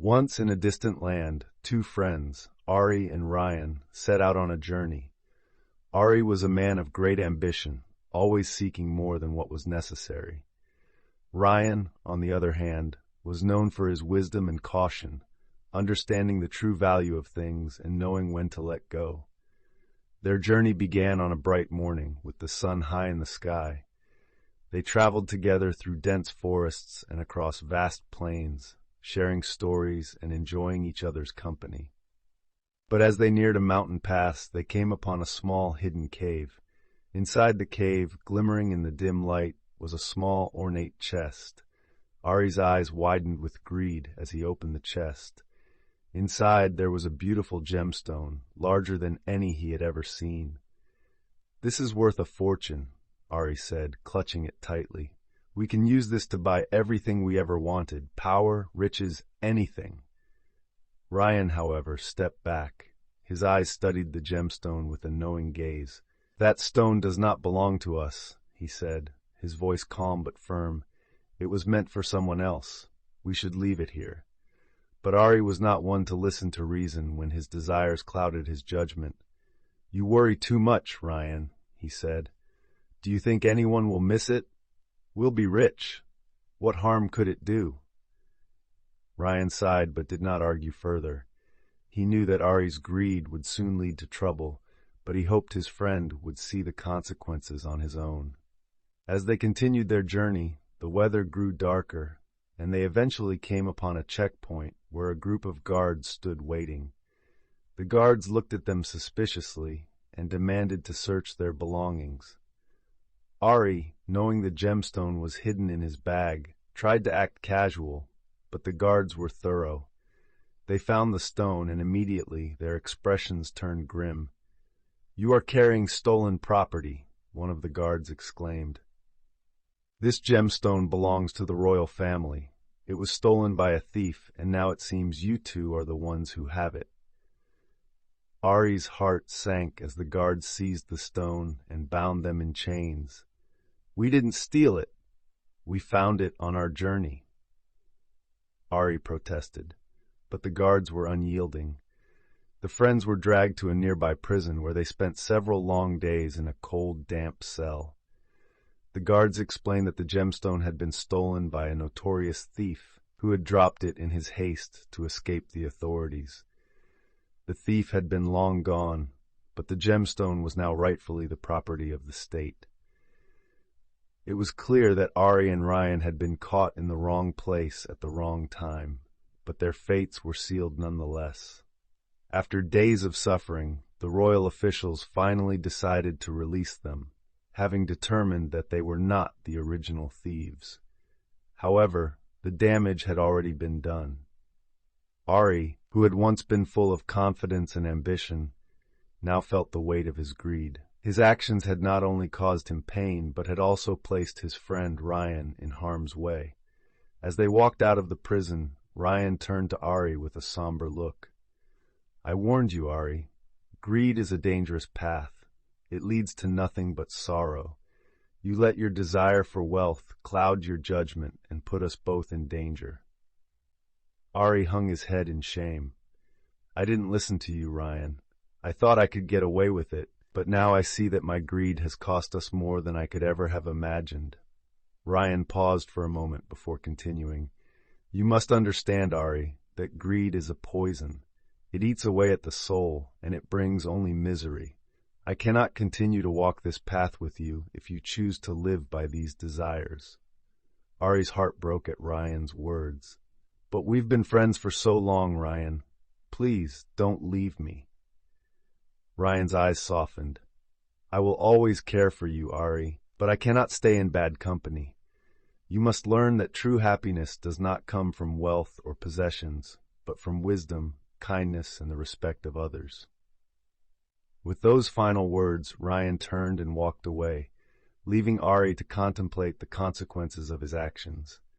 Once in a distant land, two friends, Ari and Ryan, set out on a journey. Ari was a man of great ambition, always seeking more than what was necessary. Ryan, on the other hand, was known for his wisdom and caution, understanding the true value of things and knowing when to let go. Their journey began on a bright morning, with the sun high in the sky. They traveled together through dense forests and across vast plains, sharing stories and enjoying each other's company. But as they neared a mountain pass, they came upon a small hidden cave. Inside the cave, glimmering in the dim light, was a small ornate chest. Ari's eyes widened with greed as he opened the chest. Inside there was a beautiful gemstone, larger than any he had ever seen. "This is worth a fortune," Ari said, clutching it tightly. "We can use this to buy everything we ever wanted, power, riches, anything." Ryan, however, stepped back. His eyes studied the gemstone with a knowing gaze. "That stone does not belong to us," he said, his voice calm but firm. "It was meant for someone else. We should leave it here." But Ari was not one to listen to reason when his desires clouded his judgment. "You worry too much, Ryan," he said. "Do you think anyone will miss it? We'll be rich. What harm could it do?" Ryan sighed but did not argue further. He knew that Ari's greed would soon lead to trouble, but he hoped his friend would see the consequences on his own. As they continued their journey, the weather grew darker, and they eventually came upon a checkpoint where a group of guards stood waiting. The guards looked at them suspiciously and demanded to search their belongings. Ari, knowing the gemstone was hidden in his bag, tried to act casual, but the guards were thorough. They found the stone, and immediately their expressions turned grim. "You are carrying stolen property," one of the guards exclaimed. "This gemstone belongs to the royal family. It was stolen by a thief, and now it seems you two are the ones who have it." Ari's heart sank as the guards seized the stone and bound them in chains. "We didn't steal it. We found it on our journey." Ari protested, but the guards were unyielding. The friends were dragged to a nearby prison where they spent several long days in a cold, damp cell. The guards explained that the gemstone had been stolen by a notorious thief who had dropped it in his haste to escape the authorities. The thief had been long gone, but the gemstone was now rightfully the property of the state. It was clear that Ari and Ryan had been caught in the wrong place at the wrong time, but their fates were sealed nonetheless. After days of suffering, the royal officials finally decided to release them, having determined that they were not the original thieves. However, the damage had already been done. Ari, who had once been full of confidence and ambition, now felt the weight of his greed. His actions had not only caused him pain, but had also placed his friend Ryan in harm's way. As they walked out of the prison, Ryan turned to Ari with a somber look. "I warned you, Ari. Greed is a dangerous path. It leads to nothing but sorrow. You let your desire for wealth cloud your judgment and put us both in danger." Ari hung his head in shame. "I didn't listen to you, Ryan. I thought I could get away with it, but now I see that my greed has cost us more than I could ever have imagined." Ryan paused for a moment before continuing. "You must understand, Ari, that greed is a poison. It eats away at the soul, and it brings only misery. I cannot continue to walk this path with you if you choose to live by these desires." Ari's heart broke at Ryan's words. "But we've been friends for so long, Ryan. Please, don't leave me." Ryan's eyes softened. "I will always care for you, Ari, but I cannot stay in bad company. You must learn that true happiness does not come from wealth or possessions, but from wisdom, kindness, and the respect of others." With those final words, Ryan turned and walked away, leaving Ari to contemplate the consequences of his actions.